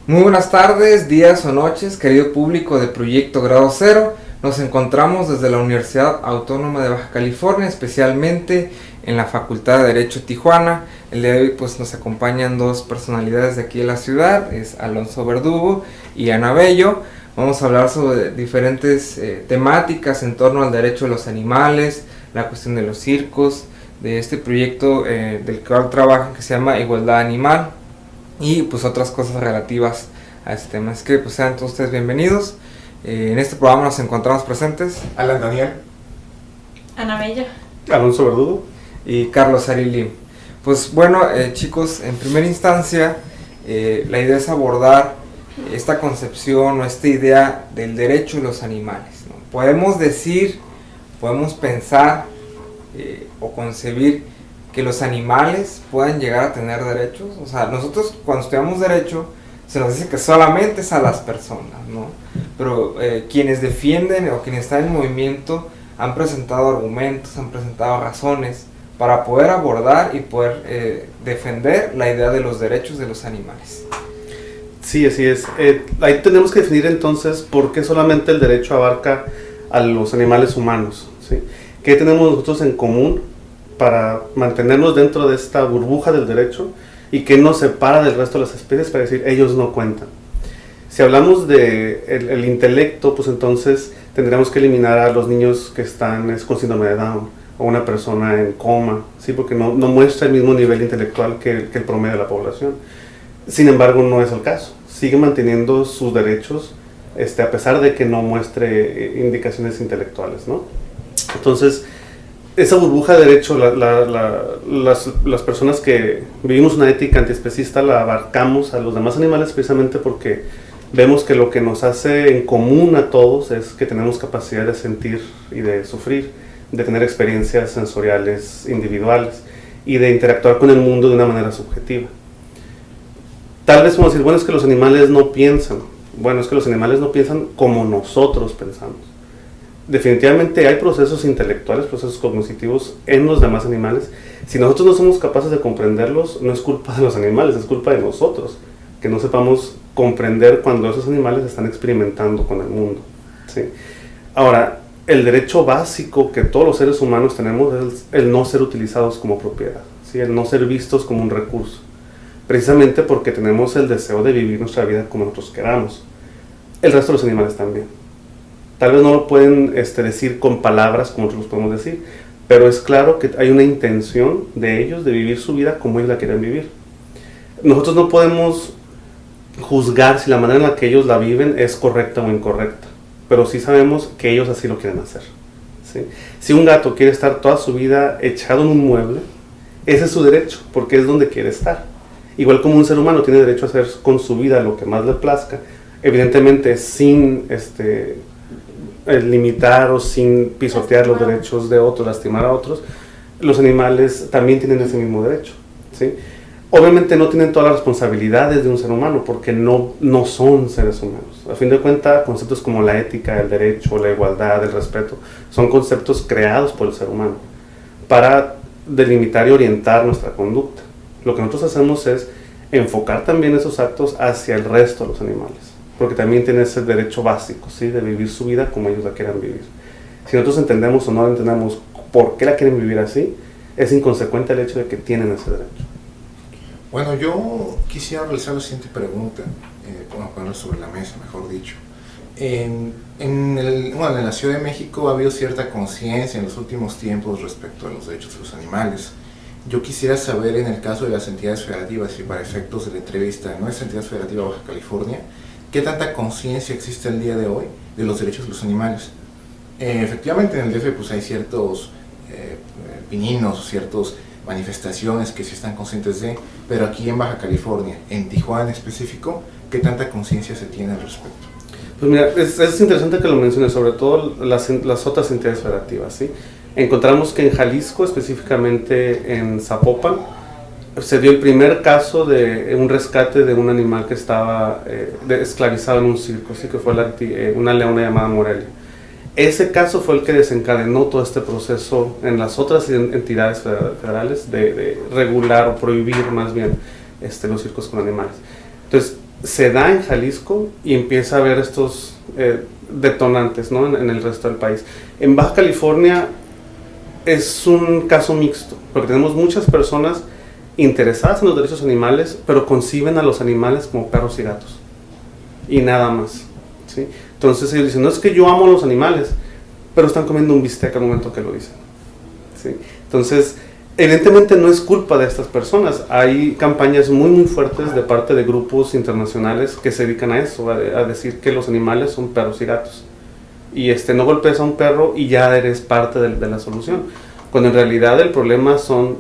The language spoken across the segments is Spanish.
Muy buenas tardes, días o noches, querido público de Proyecto Grado Cero. Nos encontramos desde la Universidad Autónoma de Baja California, especialmente en la Facultad de Derecho Tijuana. El día de hoy pues nos acompañan dos personalidades de aquí de la ciudad, es Alonso Verdugo y Ana Bello. Vamos a hablar sobre diferentes temáticas en torno al derecho de los animales, la cuestión de los circos, de este proyecto del cual trabajan que se llama Igualdad Animal, y pues otras cosas relativas a este tema. Es que pues sean todos ustedes bienvenidos. En este programa nos encontramos presentes Alan Daniel, Ana Bella, Alonso Verdugo y Carlos Arilim. Pues bueno, chicos, en primera instancia la idea es abordar esta concepción o esta idea del derecho de los animales, ¿no? Podemos decir, podemos pensar o concebir que los animales puedan llegar a tener derechos. O sea, nosotros cuando estudiamos derecho se nos dice que solamente es a las personas, ¿no? Pero quienes defienden o quienes están en movimiento han presentado argumentos, han presentado razones para poder abordar y poder defender la idea de los derechos de los animales. Sí, así es. Ahí tenemos que definir entonces por qué solamente el derecho abarca a los animales humanos, ¿sí? ¿Qué tenemos nosotros en común para mantenernos dentro de esta burbuja del derecho y que nos separa del resto de las especies para decir ellos no cuentan? Si hablamos de el intelecto, pues entonces tendríamos que eliminar a los niños que están con síndrome de Down o una persona en coma, ¿sí? Porque no muestra el mismo nivel intelectual que el promedio de la población. Sin embargo, no es el caso. Sigue manteniendo sus derechos a pesar de que no muestre indicaciones intelectuales, ¿no? Entonces, esa burbuja de derecho, las personas que vivimos una ética antiespecista la abarcamos a los demás animales precisamente porque vemos que lo que nos hace en común a todos es que tenemos capacidad de sentir y de sufrir, de tener experiencias sensoriales individuales y de interactuar con el mundo de una manera subjetiva. Tal vez vamos a decir, bueno, es que los animales no piensan. Bueno, es que los animales no piensan como nosotros pensamos. Definitivamente hay procesos intelectuales, procesos cognitivos en los demás animales. Si nosotros no somos capaces de comprenderlos, no es culpa de los animales, es culpa de nosotros, que no sepamos comprender cuando esos animales están experimentando con el mundo, ¿sí? Ahora, el derecho básico que todos los seres humanos tenemos es el no ser utilizados como propiedad, ¿sí? El no ser vistos como un recurso, precisamente porque tenemos el deseo de vivir nuestra vida como nosotros queramos. El resto de los animales también. Tal vez no lo pueden decir con palabras como nosotros podemos decir, pero es claro que hay una intención de ellos de vivir su vida como ellos la quieren vivir. Nosotros no podemos juzgar si la manera en la que ellos la viven es correcta o incorrecta, pero sí sabemos que ellos así lo quieren hacer, ¿sí? Si un gato quiere estar toda su vida echado en un mueble, ese es su derecho, porque es donde quiere estar. Igual como un ser humano tiene derecho a hacer con su vida lo que más le plazca, evidentemente sin limitar o sin pisotear los derechos de otros, lastimar a otros, los animales también tienen ese mismo derecho, ¿sí? Obviamente no tienen todas las responsabilidades de un ser humano porque no son seres humanos. A fin de cuentas, conceptos como la ética, el derecho, la igualdad, el respeto, son conceptos creados por el ser humano para delimitar y orientar nuestra conducta. Lo que nosotros hacemos es enfocar también esos actos hacia el resto de los animales, porque también tienen ese derecho básico, ¿sí? De vivir su vida como ellos la quieran vivir. Si nosotros entendemos o no entendemos por qué la quieren vivir así, es inconsecuente el hecho de que tienen ese derecho. Bueno, yo quisiera realizar la siguiente pregunta, ponerla sobre la mesa, mejor dicho. En la Ciudad de México ha habido cierta conciencia en los últimos tiempos respecto a los derechos de los animales. Yo quisiera saber, en el caso de las entidades federativas y para efectos de la entrevista de nuestra entidad federativa Baja California, ¿qué tanta conciencia existe el día de hoy de los derechos de los animales? Efectivamente, en el DF pues, hay ciertos pininos, ciertas manifestaciones que sí están conscientes de, pero aquí en Baja California, en Tijuana en específico, ¿qué tanta conciencia se tiene al respecto? Pues mira, es interesante que lo menciones, sobre todo las otras entidades federativas, ¿sí? Encontramos que en Jalisco, específicamente en Zapopan, se dio el primer caso de un rescate de un animal que estaba esclavizado en un circo, ¿sí? Que fue una leona llamada Morelia. Ese caso fue el que desencadenó todo este proceso en las otras entidades federales de regular o prohibir más bien los circos con animales. Entonces, se da en Jalisco y empieza a haber estos detonantes, ¿no? en el resto del país. En Baja California es un caso mixto, porque tenemos muchas personas interesadas en los derechos animales, pero conciben a los animales como perros y gatos, y nada más, ¿sí? Entonces ellos dicen, no es que yo amo a los animales, pero están comiendo un bistec al momento que lo dicen, ¿sí? Entonces, evidentemente no es culpa de estas personas. Hay campañas muy muy fuertes de parte de grupos internacionales que se dedican a eso, a decir que los animales son perros y gatos. Y no golpees a un perro y ya eres parte de la solución. Cuando en realidad el problema son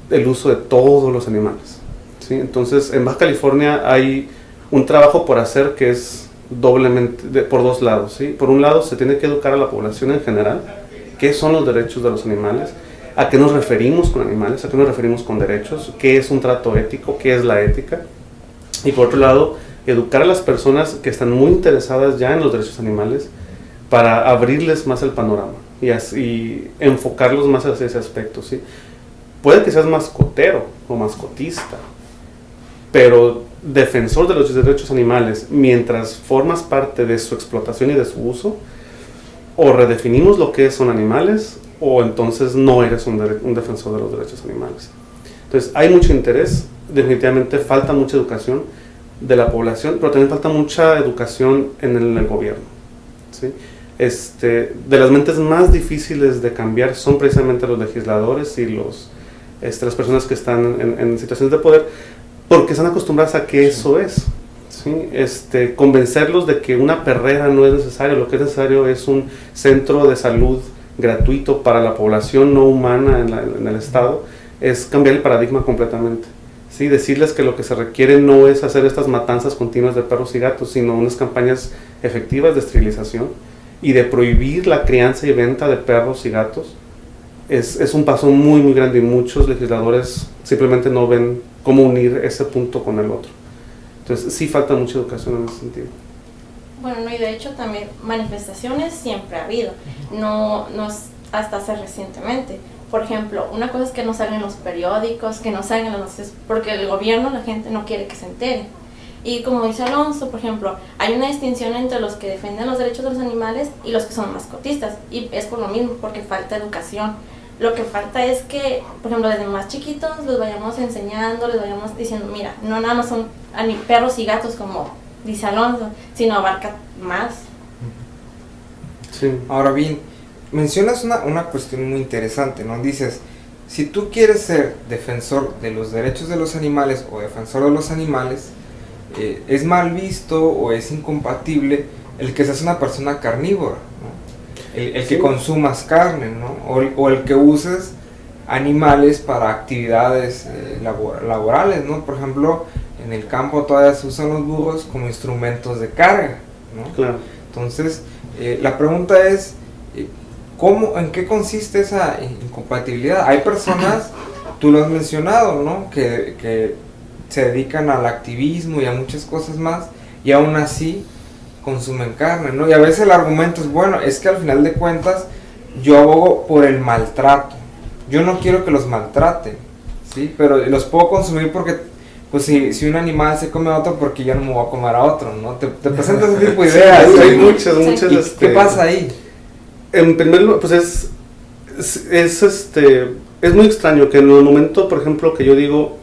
el uso de todos los animales, ¿sí? Entonces, en Baja California hay un trabajo por hacer que es doblemente, por dos lados, ¿sí? Por un lado, se tiene que educar a la población en general, qué son los derechos de los animales, a qué nos referimos con animales, a qué nos referimos con derechos, qué es un trato ético, qué es la ética. Y por otro lado, educar a las personas que están muy interesadas ya en los derechos animales para abrirles más el panorama y así enfocarlos más hacia ese aspecto, ¿sí? Puede que seas mascotero o mascotista, pero defensor de los derechos animales mientras formas parte de su explotación y de su uso, o redefinimos lo que son animales, o entonces no eres un defensor de los derechos animales. Entonces hay mucho interés, definitivamente falta mucha educación de la población, pero también falta mucha educación en el gobierno, ¿sí? De las mentes más difíciles de cambiar son precisamente los legisladores y las personas que están en situaciones de poder, porque están acostumbradas a que eso es, ¿sí? Convencerlos de que una perrera no es necesario, lo que es necesario es un centro de salud gratuito para la población no humana en el estado, es cambiar el paradigma completamente, ¿sí? Decirles que lo que se requiere no es hacer estas matanzas continuas de perros y gatos, sino unas campañas efectivas de esterilización y de prohibir la crianza y venta de perros y gatos. Es un paso muy muy grande y muchos legisladores simplemente no ven cómo unir ese punto con el otro. Entonces sí falta mucha educación en ese sentido. Bueno, no, y de hecho también manifestaciones siempre ha habido, no es hasta hace recientemente. Por ejemplo, una cosa es que no salgan en los periódicos, que no salgan en las noticias, porque el gobierno, la gente no quiere que se entere. Y como dice Alonso, por ejemplo, hay una distinción entre los que defienden los derechos de los animales y los que son mascotistas, y es por lo mismo, porque falta educación. Lo que falta es que, por ejemplo, desde más chiquitos los vayamos enseñando, les vayamos diciendo, mira, no nada más son perros y gatos como dice Alonso, sino abarca más. Sí. Ahora bien, mencionas una cuestión muy interesante, ¿no? Dices, si tú quieres ser defensor de los derechos de los animales o defensor de los animales, es mal visto o es incompatible el que seas una persona carnívora, ¿no? El que consumas carne, ¿no? O el que uses animales para actividades laborales, ¿no? Por ejemplo, en el campo todavía se usan los burros como instrumentos de carga, ¿no? Claro. Entonces, la pregunta es, ¿en qué consiste esa incompatibilidad? Hay personas, tú lo has mencionado, ¿no? Que se dedican al activismo y a muchas cosas más, y aún así consumen carne, ¿no? Y a veces el argumento es, bueno, es que al final de cuentas yo abogo por el maltrato, yo no quiero que los maltraten, ¿sí? Pero los puedo consumir porque, pues si un animal se come a otro, porque yo no me voy a comer a otro, ¿no? Te presentas ese tipo de ideas. Sí, hay muchas. ¿Y qué pasa ahí? En primer lugar, pues es muy extraño que en el momento, por ejemplo, que yo digo,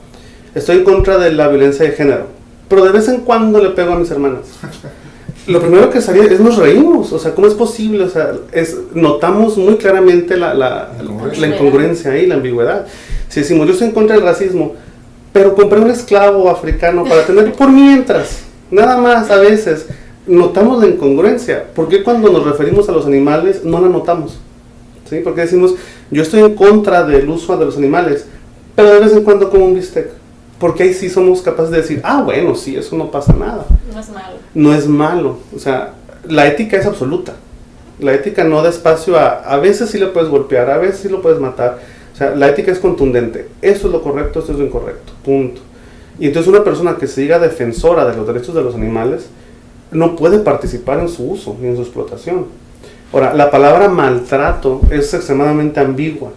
estoy en contra de la violencia de género, pero de vez en cuando le pego a mis hermanas. Lo primero que salía es nos reímos, o sea, ¿cómo es posible? O sea, notamos muy claramente la incongruencia ahí, la ambigüedad. Si decimos, yo estoy en contra del racismo, pero compré un esclavo africano para tener por mientras, nada más a veces, notamos la incongruencia. ¿Por qué cuando nos referimos a los animales no la notamos? ¿Sí? Porque decimos, yo estoy en contra del uso de los animales, pero de vez en cuando como un bistec. Porque ahí sí somos capaces de decir, bueno, sí, eso no pasa nada. No es malo. No es malo. O sea, la ética es absoluta. La ética no da espacio a veces sí lo puedes golpear, a veces sí lo puedes matar. O sea, la ética es contundente. Esto es lo correcto, esto es lo incorrecto. Punto. Y entonces una persona que se diga defensora de los derechos de los animales no puede participar en su uso ni en su explotación. Ahora, la palabra maltrato es extremadamente ambigua,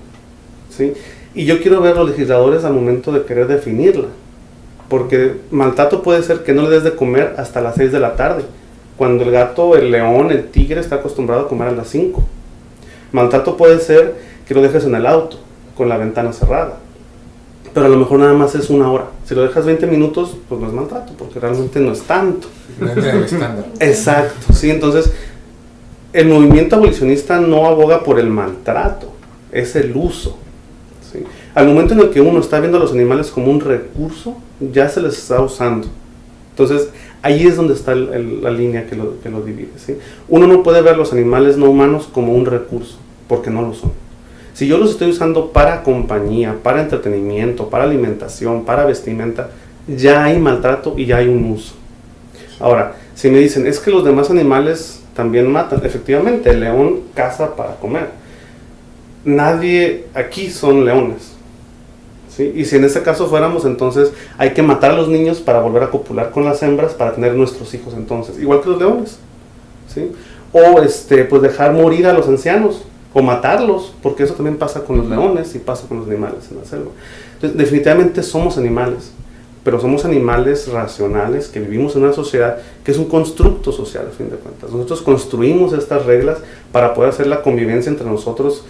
¿sí? Y yo quiero ver a los legisladores al momento de querer definirla, Porque maltrato puede ser que no le des de comer hasta las 6 de la tarde, cuando el gato, el león, el tigre está acostumbrado a comer a las 5. Maltrato puede ser que lo dejes en el auto, con la ventana cerrada, pero a lo mejor nada más es 1 hora. Si lo dejas 20 minutos, pues no es maltrato, porque realmente no es tanto. No entra en el estándar. Exacto, sí, entonces el movimiento abolicionista no aboga por el maltrato, es el uso, ¿sí? Al momento en el que uno está viendo a los animales como un recurso, ya se les está usando. Entonces, ahí es donde está la línea que lo divide, ¿sí? Uno no puede ver a los animales no humanos como un recurso, porque no lo son. Si yo los estoy usando para compañía, para entretenimiento, para alimentación, para vestimenta, ya hay maltrato y ya hay un uso. Ahora, si me dicen, es que los demás animales también matan, efectivamente, el león caza para comer. Nadie aquí son leones, ¿sí? Y si en ese caso fuéramos, entonces hay que matar a los niños para volver a copular con las hembras para tener nuestros hijos entonces, igual que los leones, ¿sí? O pues dejar morir a los ancianos, o matarlos, porque eso también pasa con los leones y pasa con los animales en la selva. Entonces, definitivamente somos animales, pero somos animales racionales que vivimos en una sociedad que es un constructo social, a fin de cuentas. Nosotros construimos estas reglas para poder hacer la convivencia entre nosotros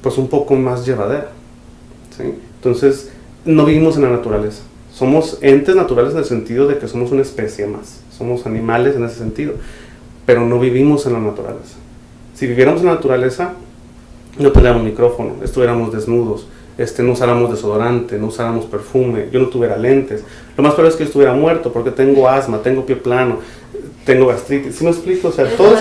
pues un poco más llevadera, ¿sí? Entonces, no vivimos en la naturaleza. Somos entes naturales en el sentido de que somos una especie más. Somos animales en ese sentido, pero no vivimos en la naturaleza. Si viviéramos en la naturaleza, no tendríamos micrófono, estuviéramos desnudos, no usáramos desodorante, no usáramos perfume, yo no tuviera lentes. Lo más probable es que yo estuviera muerto porque tengo asma, tengo pie plano, tengo gastritis. ¿Sí me explico? O sea, todo.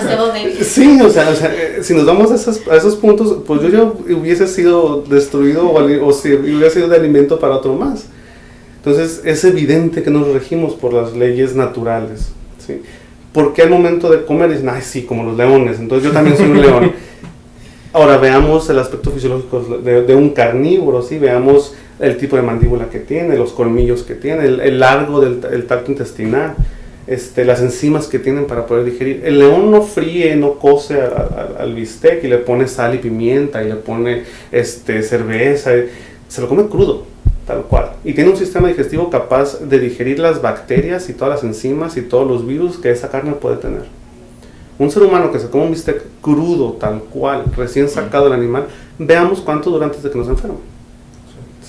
Sí, o sea, si nos vamos a esos puntos, pues yo ya hubiese sido destruido o si hubiera sido de alimento para otro más. Entonces, es evidente que nos regimos por las leyes naturales, ¿sí? Porque al momento de comer dicen, ay, sí, como los leones, entonces yo también soy un león. Ahora veamos el aspecto fisiológico de un carnívoro, ¿sí? Veamos el tipo de mandíbula que tiene, los colmillos que tiene, el largo del tracto intestinal, las enzimas que tienen para poder digerir. El león no fríe, no cose al bistec y le pone sal y pimienta y le pone cerveza, se lo come crudo, tal cual. Y tiene un sistema digestivo capaz de digerir las bacterias y todas las enzimas y todos los virus que esa carne puede tener. Un ser humano que se come un bistec crudo, tal cual, recién sacado del animal, veamos cuánto dura antes de que nos enferme,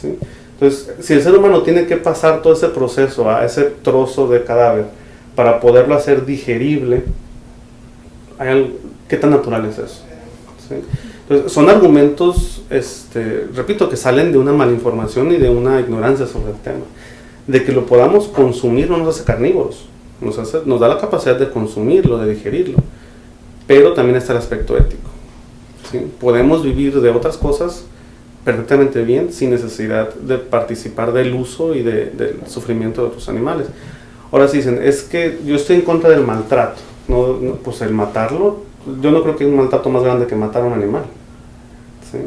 ¿sí? Entonces, si el ser humano tiene que pasar todo ese proceso a ese trozo de cadáver para poderlo hacer digerible, ¿qué tan natural es eso? ¿Sí? Entonces, son argumentos, repito, que salen de una malinformación y de una ignorancia sobre el tema. De que lo podamos consumir no nos hace carnívoros. Nos da la capacidad de consumirlo, de digerirlo, pero también está el aspecto ético, ¿sí? Podemos vivir de otras cosas perfectamente bien sin necesidad de participar del uso y del sufrimiento de otros animales. Ahora sí dicen, es que yo estoy en contra del maltrato, pues el matarlo, yo no creo que hay un maltrato más grande que matar a un animal, ¿sí?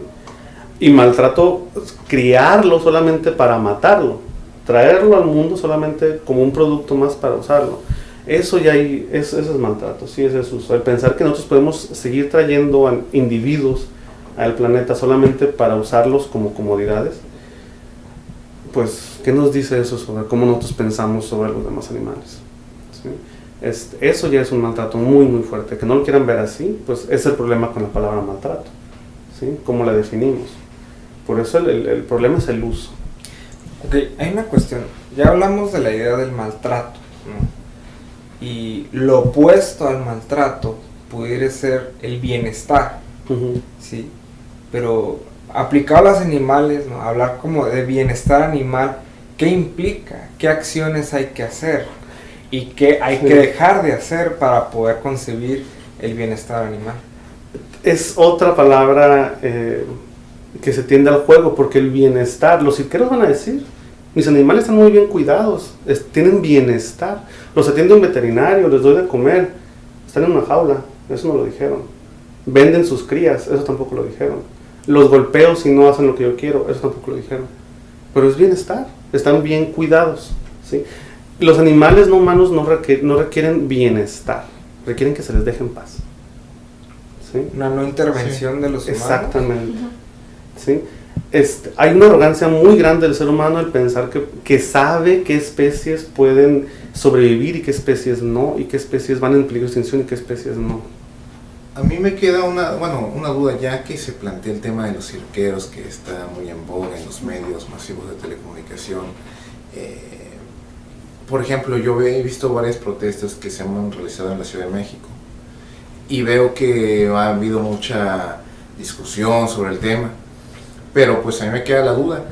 Y maltrato, criarlo solamente para matarlo, traerlo al mundo solamente como un producto más para usarlo. Eso ya eso es maltrato, sí, ese es uso. El pensar que nosotros podemos seguir trayendo a individuos al planeta solamente para usarlos como comodidades, pues, ¿qué nos dice eso sobre cómo nosotros pensamos sobre los demás animales? ¿Sí? Eso ya es un maltrato muy, muy fuerte. Que no lo quieran ver así, pues es el problema con la palabra maltrato, ¿sí? ¿Cómo la definimos? Por eso el problema es el uso. Ok, hay una cuestión. Ya hablamos de la idea del maltrato, ¿no? Y lo opuesto al maltrato pudiera ser el bienestar, ¿sí? Pero aplicado a los animales, ¿no? Hablar como de bienestar animal, ¿qué implica? ¿Qué acciones hay que hacer? ¿Y qué hay que dejar de hacer para poder concebir el bienestar animal? Es otra palabra que se tiende al juego, porque el bienestar, los cirqueros van a decir, mis animales están muy bien cuidados, tienen bienestar, los atiende un veterinario, les doy de comer, están en una jaula, eso no lo dijeron. Venden sus crías, eso tampoco lo dijeron. Los golpeo si no hacen lo que yo quiero, eso tampoco lo dijeron. Pero es bienestar, están bien cuidados, ¿sí? Los animales no humanos no requieren bienestar, requieren que se les deje en paz, ¿sí? Una no intervención de los humanos. Exactamente, ¿sí? Hay una arrogancia muy grande del ser humano el pensar que sabe qué especies pueden sobrevivir y qué especies no, y qué especies van en peligro de extinción y qué especies no. A mí me queda una duda, ya que se plantea el tema de los cirqueros, que está muy en boga en los medios masivos de telecomunicación. Por ejemplo, yo he visto varias protestas que se han realizado en la Ciudad de México y veo que ha habido mucha discusión sobre el tema, pero pues a mí me queda la duda.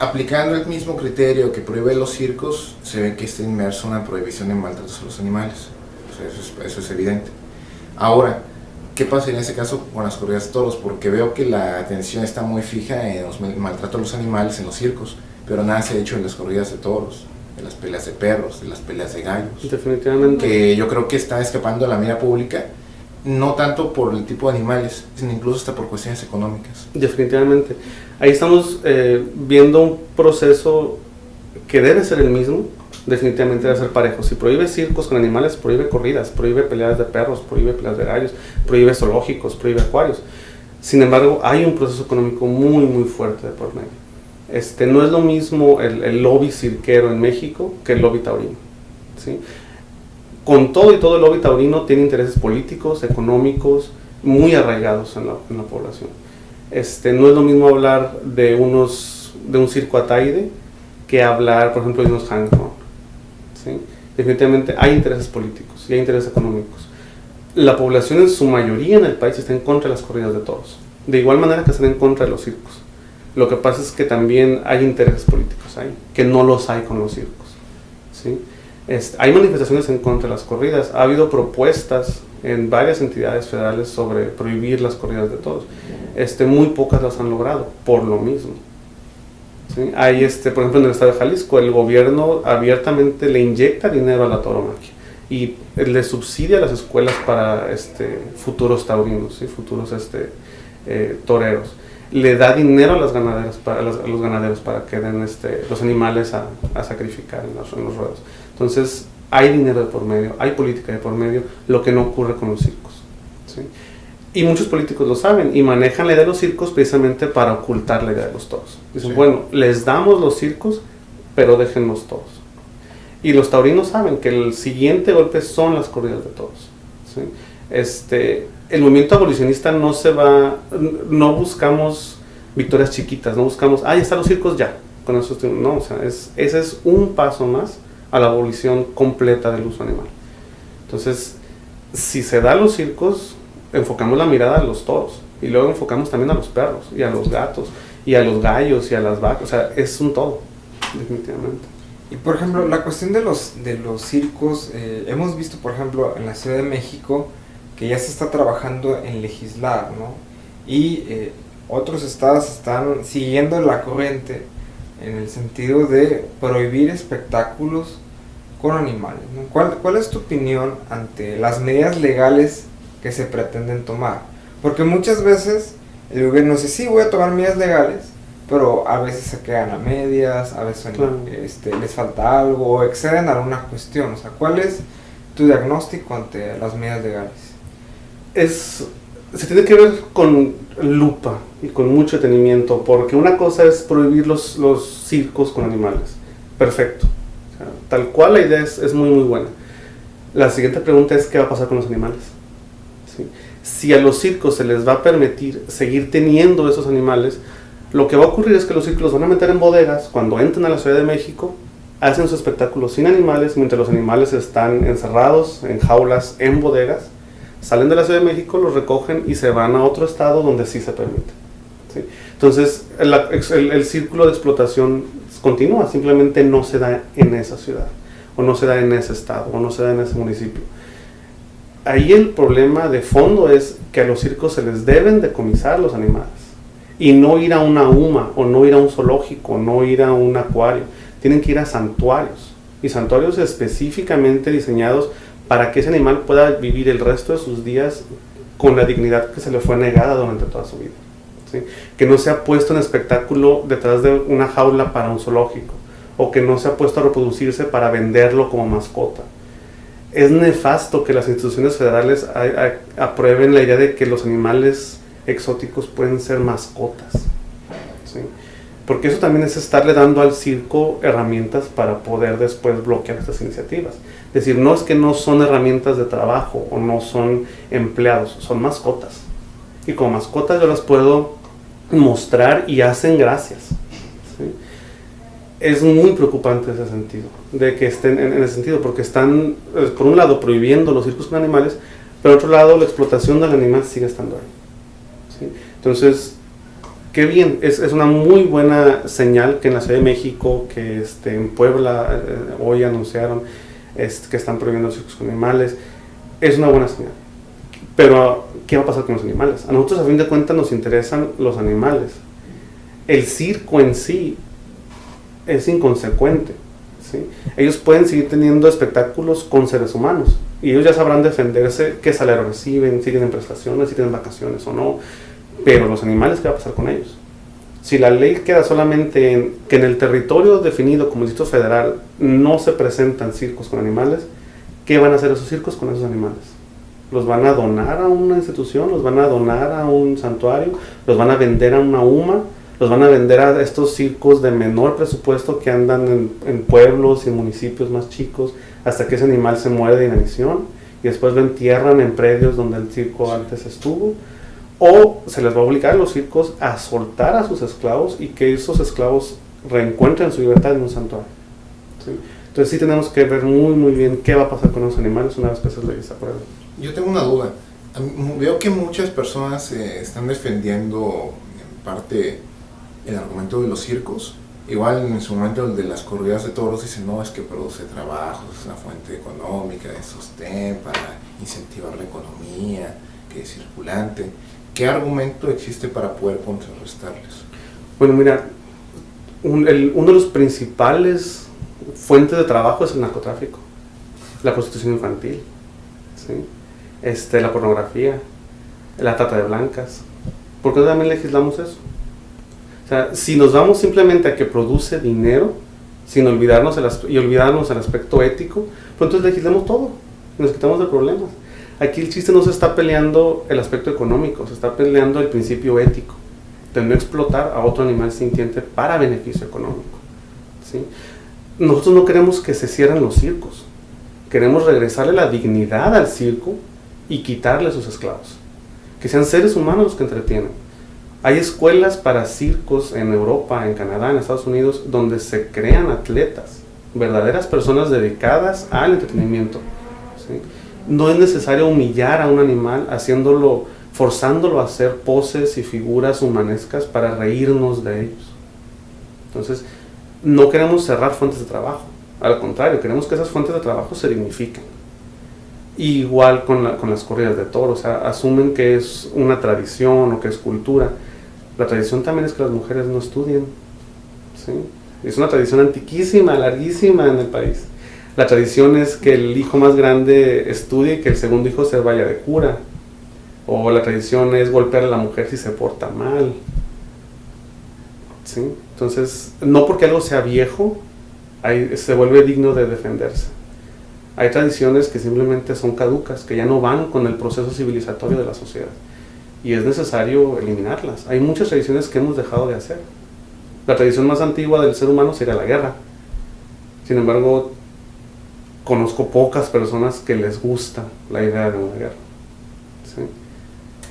Aplicando el mismo criterio que prohíbe los circos, se ve que está inmerso una prohibición de maltratos a los animales. O sea, eso es evidente. Ahora, ¿qué pasa en ese caso con las corridas de toros? Porque veo que la atención está muy fija en los maltratos a los animales en los circos, pero nada se ha hecho en las corridas de toros, de las peleas de perros, de las peleas de gallos. Definitivamente. Que yo creo que está escapando a la mira pública, no tanto por el tipo de animales, sino incluso hasta por cuestiones económicas. Definitivamente. Ahí estamos viendo un proceso que debe ser el mismo, definitivamente debe ser parejo. Si prohíbe circos con animales, prohíbe corridas, prohíbe peleas de perros, prohíbe peleas de gallos, prohíbe zoológicos, prohíbe acuarios. Sin embargo, hay un proceso económico muy, muy fuerte de por medio. No es lo mismo el lobby cirquero en México que el lobby taurino, ¿sí? Con todo y todo, el lobby taurino tiene intereses políticos, económicos, muy arraigados en la población. No es lo mismo hablar de un circo Ataide que hablar, por ejemplo, de unos hang dog, ¿sí? Definitivamente hay intereses políticos y hay intereses económicos. La población en su mayoría en el país está en contra de las corridas de toros, de igual manera que están en contra de los circos. Lo que pasa es que también hay intereses políticos ahí, que no los hay con los circos, ¿sí? Hay manifestaciones en contra de las corridas. Ha habido propuestas en varias entidades federales sobre prohibir las corridas de toros. Muy pocas las han logrado, por lo mismo, ¿sí? Hay, por ejemplo, en el estado de Jalisco, el gobierno abiertamente le inyecta dinero a la tauromaquia y le subsidia a las escuelas para futuros taurinos, ¿sí? Futuros toreros. Le da dinero a las ganaderas, a los ganaderos para que den los animales a sacrificar en los ruedos. Entonces, hay dinero de por medio, hay política de por medio, lo que no ocurre con los circos, ¿sí? Y muchos políticos lo saben y manejan la idea de los circos precisamente para ocultar la idea de los toros. Dicen, sí, bueno, les damos los circos, pero déjenlos toros. Y los taurinos saben que el siguiente golpe son las corridas de toros, ¿sí? El movimiento abolicionista no buscamos victorias chiquitas, no buscamos, ya están los circos, ya, con eso no, o sea, ese es un paso más a la abolición completa del uso animal. Entonces, si se da a los circos, enfocamos la mirada a los toros, y luego enfocamos también a los perros, y a los gatos, y a los gallos, y a las vacas, o sea, es un todo, definitivamente. Y por ejemplo, la cuestión de los circos, hemos visto por ejemplo en la Ciudad de México que ya se está trabajando en legislar, ¿no? Y otros estados están siguiendo la corriente en el sentido de prohibir espectáculos con animales, ¿no? ¿Cuál es tu opinión ante las medidas legales que se pretenden tomar? Porque muchas veces el gobierno dice, sí, voy a tomar medidas legales, pero a veces se quedan a medias, a veces claro, les falta algo o exceden alguna cuestión. O sea, ¿cuál es tu diagnóstico ante las medidas legales? Se tiene que ver con lupa y con mucho detenimiento, porque una cosa es prohibir los circos con animales. Perfecto. O sea, tal cual la idea es muy muy buena. La siguiente pregunta es ¿qué va a pasar con los animales? ¿Sí? Si a los circos se les va a permitir seguir teniendo esos animales, lo que va a ocurrir es que los circos los van a meter en bodegas. Cuando entren a la Ciudad de México, hacen su espectáculo sin animales, mientras los animales están encerrados en jaulas, en bodegas. Salen de la Ciudad de México, los recogen y se van a otro estado donde sí se permite, ¿sí? Entonces, el círculo de explotación continúa, simplemente no se da en esa ciudad, o no se da en ese estado, o no se da en ese municipio. Ahí el problema de fondo es que a los circos se les deben decomisar los animales, y no ir a una UMA, o no ir a un zoológico, o no ir a un acuario. Tienen que ir a santuarios, y santuarios específicamente diseñados para que ese animal pueda vivir el resto de sus días con la dignidad que se le fue negada durante toda su vida, ¿sí? Que no sea puesto en espectáculo detrás de una jaula para un zoológico, o que no sea puesto a reproducirse para venderlo como mascota. Es nefasto que las instituciones federales aprueben la idea de que los animales exóticos pueden ser mascotas, ¿sí? ¿sí? Porque eso también es estarle dando al circo herramientas para poder después bloquear estas iniciativas. Es decir, no es que no son herramientas de trabajo o no son empleados, son mascotas. Y como mascotas yo las puedo mostrar y hacen gracias, ¿sí? Es muy preocupante ese sentido, de que estén en ese sentido, porque están, por un lado, prohibiendo los circos con animales, pero por otro lado, la explotación del animal sigue estando ahí, ¿sí? Entonces, qué bien, es una muy buena señal que en la Ciudad de México, que en Puebla hoy anunciaron que están prohibiendo los circos con animales, es una buena señal. Pero, ¿qué va a pasar con los animales? A nosotros, a fin de cuentas, nos interesan los animales. El circo en sí es inconsecuente, ¿sí? Ellos pueden seguir teniendo espectáculos con seres humanos y ellos ya sabrán defenderse, qué salario reciben, si tienen prestaciones, si tienen vacaciones o no. Pero los animales, ¿qué va a pasar con ellos? Si la ley queda solamente en que en el territorio definido como Distrito Federal no se presentan circos con animales, ¿qué van a hacer esos circos con esos animales? ¿Los van a donar a una institución? ¿Los van a donar a un santuario? ¿Los van a vender a una UMA? ¿Los van a vender a estos circos de menor presupuesto que andan en pueblos y municipios más chicos hasta que ese animal se muere de inanición y después lo entierran en predios donde el circo antes estuvo? ¿O se les va a obligar a los circos a soltar a sus esclavos y que esos esclavos reencuentren su libertad en un santuario? ¿Sí? Entonces sí tenemos que ver muy bien qué va a pasar con los animales una vez que esas leyes se aprueben. Yo tengo una duda. Veo que muchas personas están defendiendo en parte el argumento de los circos. Igual en su momento el de las corridas de toros dicen, no, es que produce trabajo, es una fuente económica de sostén para incentivar la economía, que es circulante. ¿Qué argumento existe para poder contrarrestarles? Bueno, mira, uno de los principales fuentes de trabajo es el narcotráfico, la prostitución infantil, ¿sí? La pornografía, la trata de blancas. ¿Por qué también legislamos eso? O sea, si nos vamos simplemente a que produce dinero, sin olvidarnos olvidarnos el aspecto ético, pues entonces legislamos todo, nos quitamos de problemas. Aquí el chiste no se está peleando el aspecto económico, se está peleando el principio ético, de no explotar a otro animal sintiente para beneficio económico, ¿sí? Nosotros no queremos que se cierren los circos, queremos regresarle la dignidad al circo y quitarle a sus esclavos, que sean seres humanos los que entretienen. Hay escuelas para circos en Europa, en Canadá, en Estados Unidos, donde se crean atletas, verdaderas personas dedicadas al entretenimiento, ¿sí? No es necesario humillar a un animal forzándolo a hacer poses y figuras humanescas para reírnos de ellos. Entonces, no queremos cerrar fuentes de trabajo, al contrario, queremos que esas fuentes de trabajo se dignifiquen. Igual con las corridas de toros, o sea, asumen que es una tradición o que es cultura. La tradición también es que las mujeres no estudien, ¿sí? Es una tradición antiquísima, larguísima en el país. La tradición es que el hijo más grande estudie y que el segundo hijo se vaya de cura. O la tradición es golpear a la mujer si se porta mal, ¿sí? Entonces, no porque algo sea viejo, se vuelve digno de defenderse. Hay tradiciones que simplemente son caducas, que ya no van con el proceso civilizatorio de la sociedad. Y es necesario eliminarlas. Hay muchas tradiciones que hemos dejado de hacer. La tradición más antigua del ser humano sería la guerra. Sin embargo, conozco pocas personas que les gusta la idea de una guerra, ¿sí?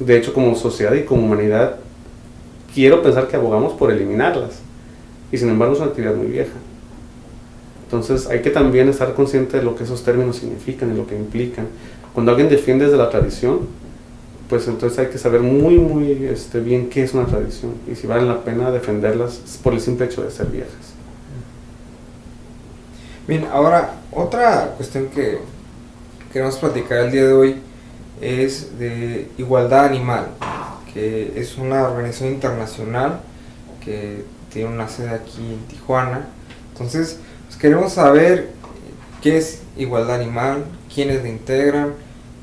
De hecho, como sociedad y como humanidad, quiero pensar que abogamos por eliminarlas. Y sin embargo es una actividad muy vieja. Entonces hay que también estar consciente de lo que esos términos significan y lo que implican. Cuando alguien defiende desde la tradición, pues entonces hay que saber muy bien qué es una tradición y si vale la pena defenderlas por el simple hecho de ser viejas. Bien, ahora otra cuestión que queremos platicar el día de hoy es de Igualdad Animal, que es una organización internacional que tiene una sede aquí en Tijuana. Entonces, pues queremos saber qué es Igualdad Animal, quiénes la integran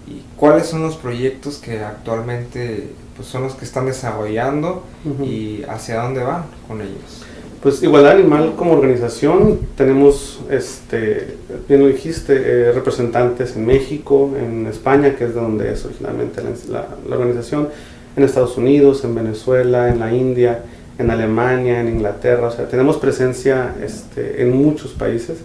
y cuáles son los proyectos que actualmente pues, son los que están desarrollando y hacia dónde van con ellos. Pues Igualdad Animal como organización tenemos, bien lo dijiste, representantes en México, en España, que es de donde es originalmente la organización, en Estados Unidos, en Venezuela, en la India, en Alemania, en Inglaterra, o sea, tenemos presencia en muchos países.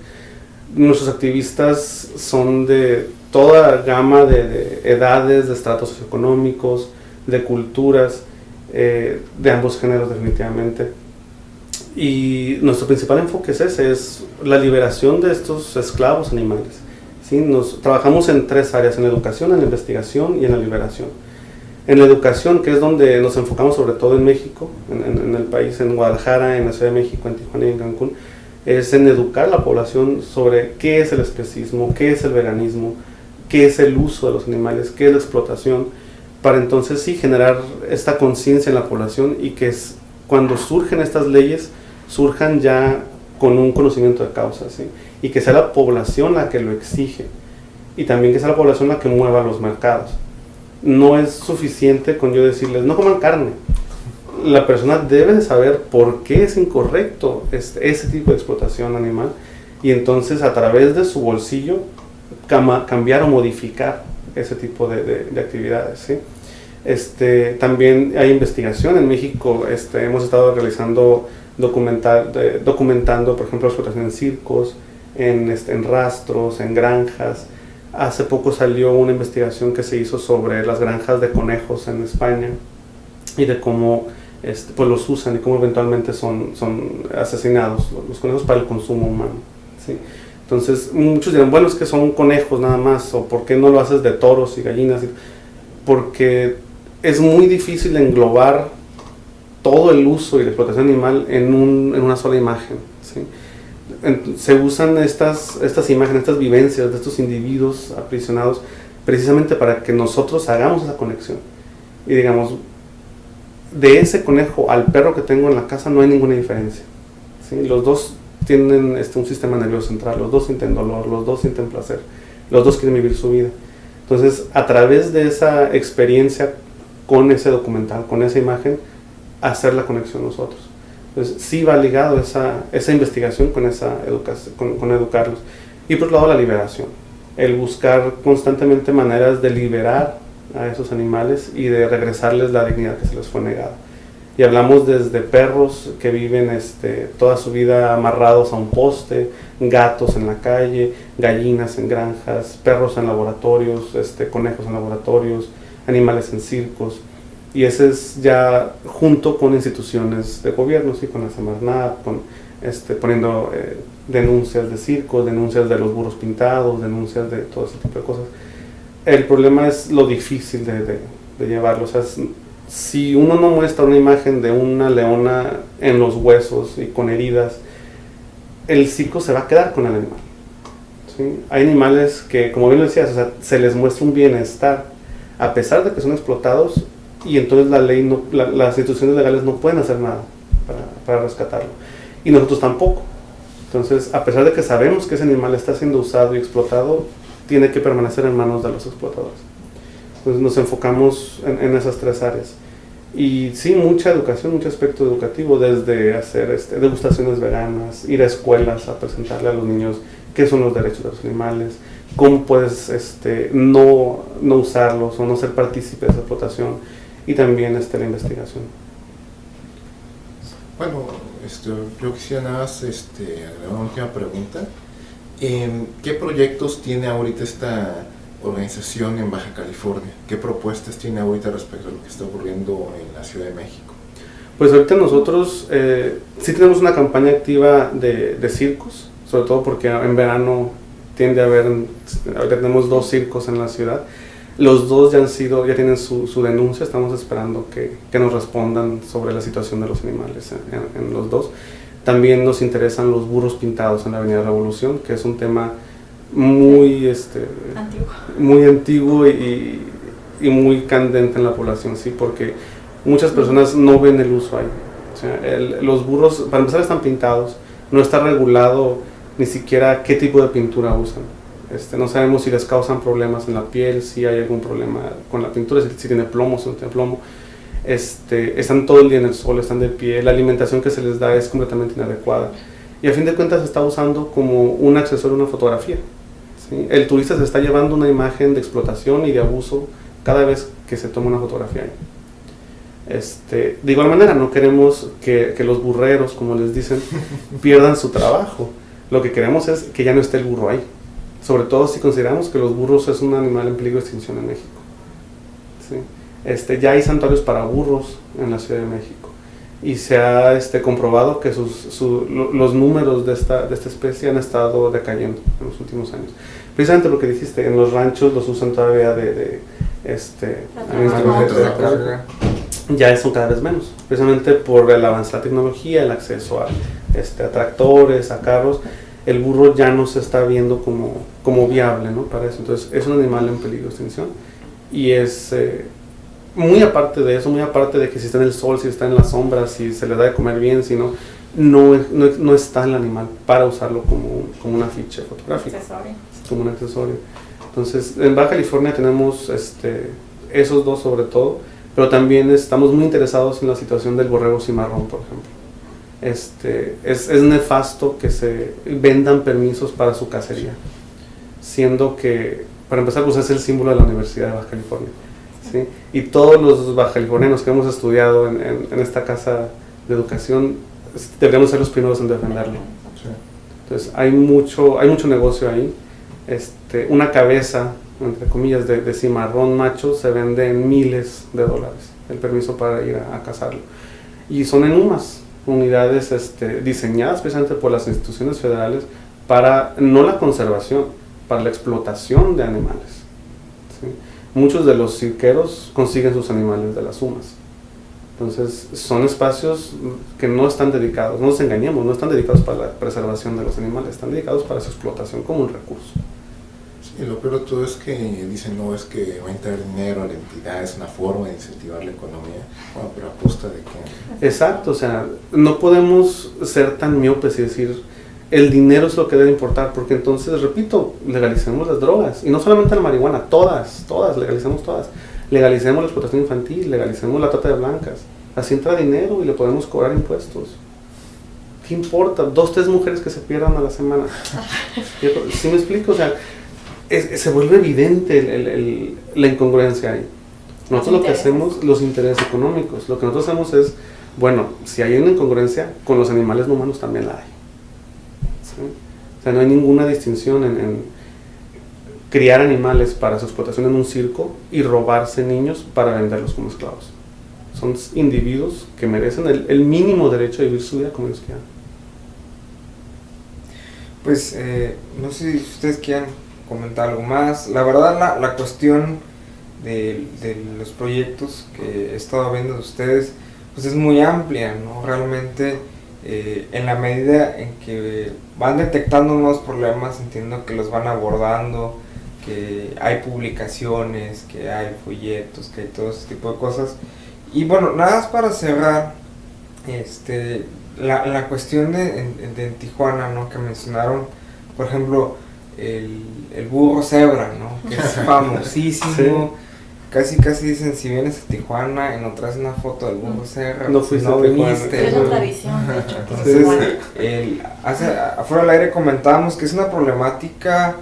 Nuestros activistas son de toda gama de edades, de estratos socioeconómicos, de culturas, de ambos géneros definitivamente. Y nuestro principal enfoque es ese, es la liberación de estos esclavos animales. ¿Sí? Trabajamos en 3 áreas, en la educación, en la investigación y en la liberación. En la educación, que es donde nos enfocamos sobre todo en México, en el país, en Guadalajara, en la Ciudad de México, en Tijuana y en Cancún, es en educar a la población sobre qué es el especismo, qué es el veganismo, qué es el uso de los animales, qué es la explotación, para entonces sí generar esta conciencia en la población y que cuando surgen estas leyes, surjan ya con un conocimiento de causa, ¿sí? Y que sea la población la que lo exige y también que sea la población la que mueva los mercados. No es suficiente con yo decirles no coman carne. La persona debe de saber por qué es incorrecto ese tipo de explotación animal y entonces a través de su bolsillo cambiar o modificar ese tipo de actividades, ¿sí? También hay investigación en México. Hemos estado realizando documentando, por ejemplo, explotación en circos, en rastros, en granjas. Hace poco salió una investigación que se hizo sobre las granjas de conejos en España y de cómo pues los usan y cómo eventualmente son asesinados los conejos para el consumo humano, ¿sí? Entonces muchos dirán, bueno, es que son conejos nada más, o ¿por qué no lo haces de toros y gallinas? Porque es muy difícil englobar todo el uso y la explotación animal en una sola imagen, ¿sí? Se usan estas imágenes, estas vivencias de estos individuos aprisionados precisamente para que nosotros hagamos esa conexión y digamos, de ese conejo al perro que tengo en la casa no hay ninguna diferencia, ¿sí? Los dos tienen un sistema nervioso central, los dos sienten dolor, los dos sienten placer, los dos quieren vivir su vida. Entonces, a través de esa experiencia con ese documental, con esa imagen, hacer la conexión nosotros. Entonces, sí va ligado esa investigación con esa educación, con educarlos. Y por otro lado, la liberación, el buscar constantemente maneras de liberar a esos animales y de regresarles la dignidad que se les fue negada. Y hablamos desde perros que viven toda su vida amarrados a un poste, gatos en la calle, gallinas en granjas, perros en laboratorios, conejos en laboratorios, animales en circos. Y ese es ya junto con instituciones de gobierno, ¿sí? Con la Semarnat, poniendo denuncias de circos, denuncias de los burros pintados, denuncias de todo ese tipo de cosas. El problema es lo difícil de llevarlo. O sea, si uno no muestra una imagen de una leona en los huesos y con heridas, el circo se va a quedar con el animal, ¿sí? Hay animales que, como bien lo decías, o sea, se les muestra un bienestar a pesar de que son explotados y entonces las instituciones legales no pueden hacer nada para rescatarlo y nosotros tampoco. Entonces, a pesar de que sabemos que ese animal está siendo usado y explotado, tiene que permanecer en manos de los explotadores. Entonces nos enfocamos en esas 3 áreas. Y sí, mucha educación, mucho aspecto educativo, desde hacer degustaciones veganas, ir a escuelas a presentarle a los niños qué son los derechos de los animales, cómo puedes no usarlos o no ser partícipe de esa explotación, y también la investigación. Bueno, yo quisiera nada más agregar una última pregunta. ¿Qué proyectos tiene ahorita esta organización en Baja California? ¿Qué propuestas tiene ahorita respecto a lo que está ocurriendo en la Ciudad de México? Pues ahorita nosotros sí tenemos una campaña activa de circos, sobre todo porque en verano tiende a haber, ahorita tenemos 2 circos en la ciudad. Los 2 ya tienen su denuncia, estamos esperando que nos respondan sobre la situación de los animales en los 2. También nos interesan los burros pintados en la Avenida Revolución, que es un tema muy antiguo y muy candente en la población, sí, porque muchas personas no ven el uso ahí. O sea, los burros, para empezar, están pintados, no está regulado ni siquiera qué tipo de pintura usan. No sabemos si les causan problemas en la piel, si hay algún problema con la pintura, si tiene plomo, si no tiene plomo. Están todo el día en el sol, están de pie, la alimentación que se les da es completamente inadecuada. Y a fin de cuentas se está usando como un accesorio, una fotografía, ¿sí? El turista se está llevando una imagen de explotación y de abuso cada vez que se toma una fotografía ahí. De igual manera, no queremos que los burreros, como les dicen, pierdan su trabajo. Lo que queremos es que ya no esté el burro ahí. Sobre todo si consideramos que los burros es un animal en peligro de extinción en México. ¿Sí? Ya hay santuarios para burros en la Ciudad de México. Y se ha comprobado que los números de esta especie han estado decayendo en los últimos años. Precisamente lo que dijiste, en los ranchos los usan todavía ya son cada vez menos, precisamente por el avance de la tecnología, el acceso a tractores, a carros. El burro ya no se está viendo como viable, ¿no? Para eso. Entonces es un animal en peligro de extinción y es muy aparte de eso, muy aparte de que si está en el sol, si está en la sombra, si se le da de comer bien, si no está el animal para usarlo como una ficha fotográfica, como un accesorio. Entonces en Baja California tenemos esos dos sobre todo, pero también estamos muy interesados en la situación del borrego cimarrón, por ejemplo. Es nefasto que se vendan permisos para su cacería, siendo que, para empezar, pues es el símbolo de la Universidad de Baja California, ¿sí? Y todos los bajacalifornianos que hemos estudiado en esta casa de educación deberíamos ser los primeros en defenderlo. Sí. Entonces hay mucho negocio ahí. Una cabeza, entre comillas, de cimarrón macho se vende en miles de dólares, el permiso para ir a cazarlo. Y son en unidades diseñadas precisamente por las instituciones federales para no la conservación, para la explotación de animales, ¿sí? Muchos de los cirqueros consiguen sus animales de las UMAS. Entonces son espacios que no están dedicados, no nos engañemos, no están dedicados para la preservación de los animales, están dedicados para su explotación como un recurso. Sí, lo peor de todo es que dicen, no, es que va a entrar dinero a la entidad, es una forma de incentivar la economía, bueno, pero a costa de qué. Exacto, o sea, no podemos ser tan miopes y decir, el dinero es lo que debe importar, porque entonces, repito, legalicemos las drogas, y no solamente la marihuana, todas, legalicemos todas. Legalicemos la explotación infantil, legalicemos la trata de blancas. Así entra dinero y le podemos cobrar impuestos. ¿Qué importa? 2, 3 mujeres que se pierdan a la semana. ¿Sí me explico? O sea, se vuelve evidente la incongruencia ahí. Nosotros lo que hacemos, los intereses económicos, lo que nosotros hacemos es, bueno, si hay una incongruencia, con los animales no humanos también la hay. ¿Sí? O sea, no hay ninguna distinción en criar animales para su explotación en un circo y robarse niños para venderlos como esclavos. Son individuos que merecen el mínimo derecho a vivir su vida como ellos quieran. Pues no sé si ustedes quieran comentar algo más. La verdad, la cuestión de los proyectos que he estado viendo de ustedes pues es muy amplia, ¿no? Realmente en la medida en que van detectando nuevos problemas, entiendo que los van abordando, que hay publicaciones, que hay folletos, que hay todo ese tipo de cosas. Y bueno, nada más para cerrar, la cuestión de Tijuana, ¿no? Que mencionaron, por ejemplo, el burro cebra, ¿no? Que es famosísimo. Sí. Casi dicen, si vienes a Tijuana y no traes una foto del burro cebra, no fuiste, no viniste. Es la tradición, de hecho. Entonces, afuera del aire comentábamos que es una problemática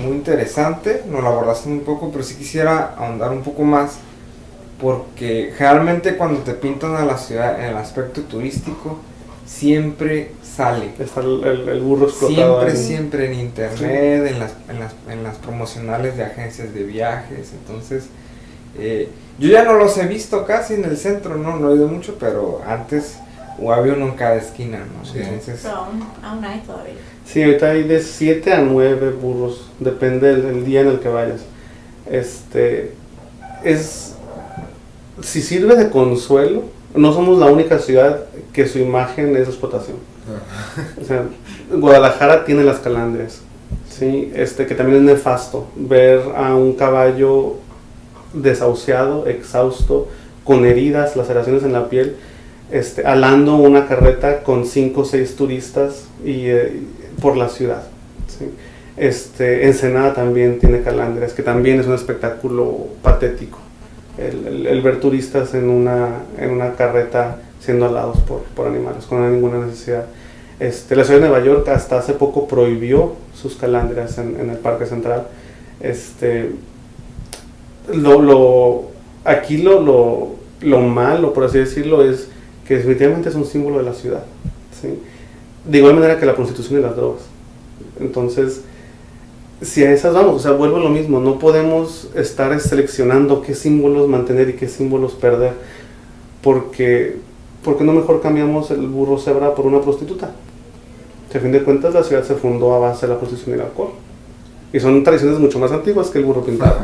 muy interesante, nos la abordaste un poco, pero sí quisiera ahondar un poco más, porque generalmente cuando te pintan a la ciudad en el aspecto turístico, siempre sale. Está el burro explotado. Siempre en internet, sí. en las promocionales de agencias de viajes. Entonces, yo ya no los he visto casi en el centro, no he ido mucho, pero antes había uno en cada esquina, ¿no? Sí. Entonces, pero aún hay todavía. Sí, ahorita hay de 7 a 9 burros, depende del día en el que vayas. Si sirve de consuelo, no somos la única ciudad que su imagen es explotación. O sea, Guadalajara tiene las calandrias, ¿sí? Que también es nefasto ver a un caballo desahuciado, exhausto, con heridas, laceraciones en la piel, alando una carreta con 5 o 6 turistas por la ciudad, ¿sí? Ensenada también tiene calandrias, que también es un espectáculo patético. El ver turistas en una carreta siendo alados por animales, con ninguna necesidad. La ciudad de Nueva York hasta hace poco prohibió sus calandrias en el Parque Central. Aquí lo malo, por así decirlo, es que definitivamente es un símbolo de la ciudad, ¿sí? De igual manera que la prostitución y las drogas. Entonces, si a esas vamos, o sea, vuelvo a lo mismo, no podemos estar seleccionando qué símbolos mantener y qué símbolos perder, porque no mejor cambiamos el burro cebra por una prostituta. A fin de cuentas, la ciudad se fundó a base de la prostitución y el alcohol, y son tradiciones mucho más antiguas que el burro pintado.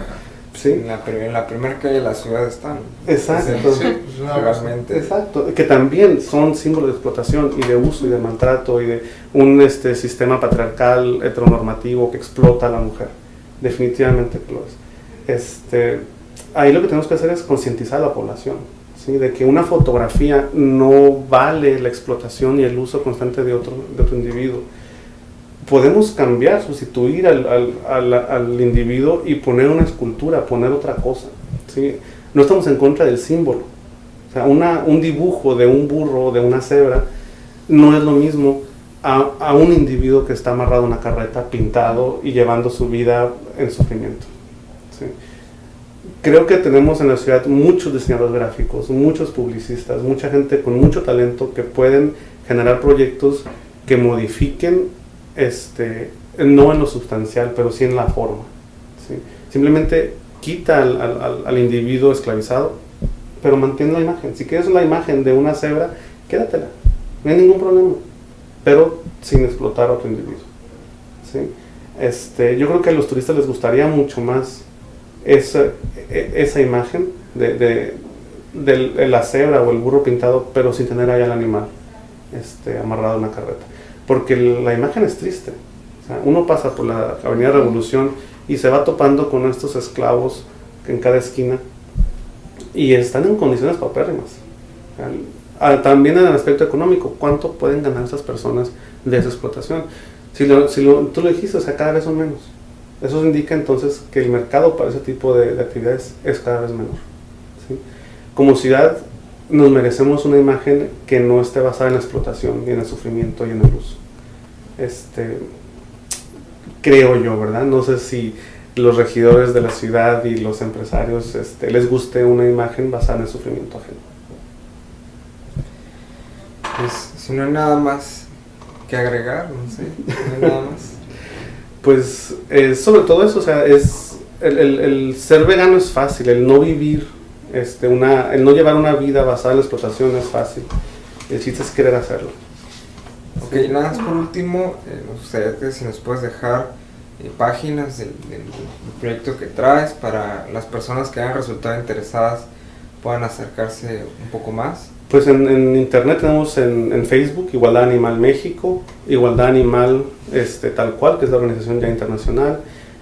¿Sí? En la primera calle de la ciudad están. Exacto. Sí, es una Realmente. Exacto, que también son símbolos de explotación y de uso y de maltrato y de un sistema patriarcal heteronormativo que explota a la mujer. Definitivamente que lo es. Ahí lo que tenemos que hacer es concientizar a la población, ¿sí? De que una fotografía no vale la explotación y el uso constante de otro individuo. Podemos cambiar, sustituir al individuo y poner una escultura, poner otra cosa, ¿sí? No estamos en contra del símbolo. O sea, un dibujo de un burro o de una cebra no es lo mismo a un individuo que está amarrado a una carreta, pintado y llevando su vida en sufrimiento, ¿sí? Creo que tenemos en la ciudad muchos diseñadores gráficos, muchos publicistas, mucha gente con mucho talento que pueden generar proyectos que modifiquen no en lo sustancial, pero sí en la forma, ¿sí? Simplemente quita al individuo esclavizado, pero mantiene la imagen. Si quieres la imagen de una cebra, quédatela, no hay ningún problema, pero sin explotar a otro individuo, ¿sí? Yo creo que a los turistas les gustaría mucho más esa imagen de la cebra o el burro pintado, pero sin tener allá el animal amarrado a una carreta. Porque la imagen es triste. O sea, uno pasa por la Avenida Revolución y se va topando con estos esclavos en cada esquina y están en condiciones paupérrimas. También en el aspecto económico, ¿cuánto pueden ganar esas personas de esa explotación? Tú lo dijiste, o sea, cada vez son menos. Eso indica entonces que el mercado para ese tipo de actividades es cada vez menor, ¿sí? Como ciudad nos merecemos una imagen que no esté basada en la explotación, ni en el sufrimiento y en el uso. Creo yo, ¿verdad? No sé si los regidores de la ciudad y los empresarios les guste una imagen basada en el sufrimiento ajeno. Pues si no hay nada más que agregar, no sé, no hay nada más. Pues sobre todo eso, o sea, el ser vegano es fácil, el no vivir el no llevar una vida basada en la explotación es fácil. El chiste es querer hacerlo. Ok, nada más por último, nos gustaría que si nos puedes dejar páginas del proyecto que traes para las personas que hayan resultado interesadas puedan acercarse un poco más. Pues en internet tenemos en Facebook Igualdad Animal México, Igualdad Animal tal cual, que es la organización ya internacional.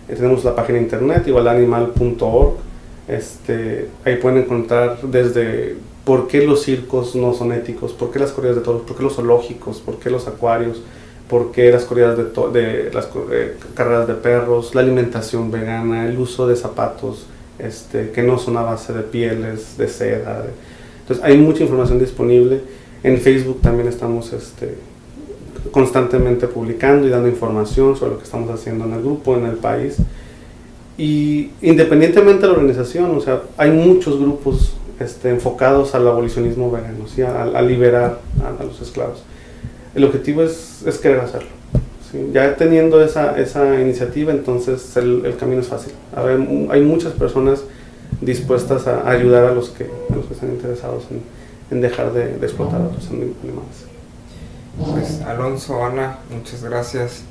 Tenemos la página de internet igualdadanimal.org. Ahí pueden encontrar desde por qué los circos no son éticos, por qué las corridas de toros, por qué los zoológicos, por qué los acuarios, por qué las corridas las carreras de perros, la alimentación vegana, el uso de zapatos que no son a base de pieles, de seda. Entonces hay mucha información disponible. En Facebook también estamos constantemente publicando y dando información sobre lo que estamos haciendo en el grupo, en el país. Y independientemente de la organización, o sea, hay muchos grupos enfocados al abolicionismo vegano, ¿sí? a liberar a los esclavos. El objetivo es querer hacerlo, ¿sí? Ya teniendo esa iniciativa, entonces el camino es fácil. Hay muchas personas dispuestas a ayudar a los que están interesados en dejar de explotar a otros animales. Pues Alonso, Ana, muchas gracias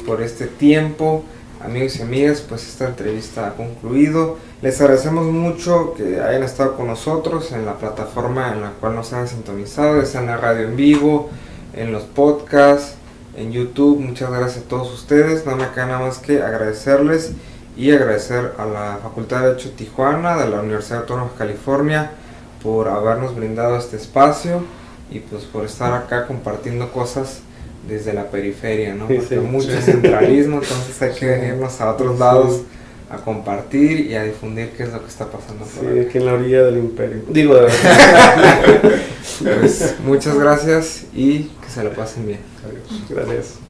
por este tiempo. Amigos y amigas, pues esta entrevista ha concluido. Les agradecemos mucho que hayan estado con nosotros en la plataforma en la cual nos han sintonizado, ya sea en la radio en vivo, en los podcasts, en YouTube. Muchas gracias a todos ustedes. No me queda nada más que agradecerles y agradecer a la Facultad de Derecho Tijuana de la Universidad Autónoma de California por habernos brindado este espacio y pues por estar acá compartiendo cosas desde la periferia, ¿no? Porque Sí. mucho centralismo, entonces hay que venirnos a otros lados a compartir y a difundir qué es lo que está pasando por Sí, ahí. aquí en la orilla del imperio. Pues muchas gracias y que se la pasen bien. Gracias.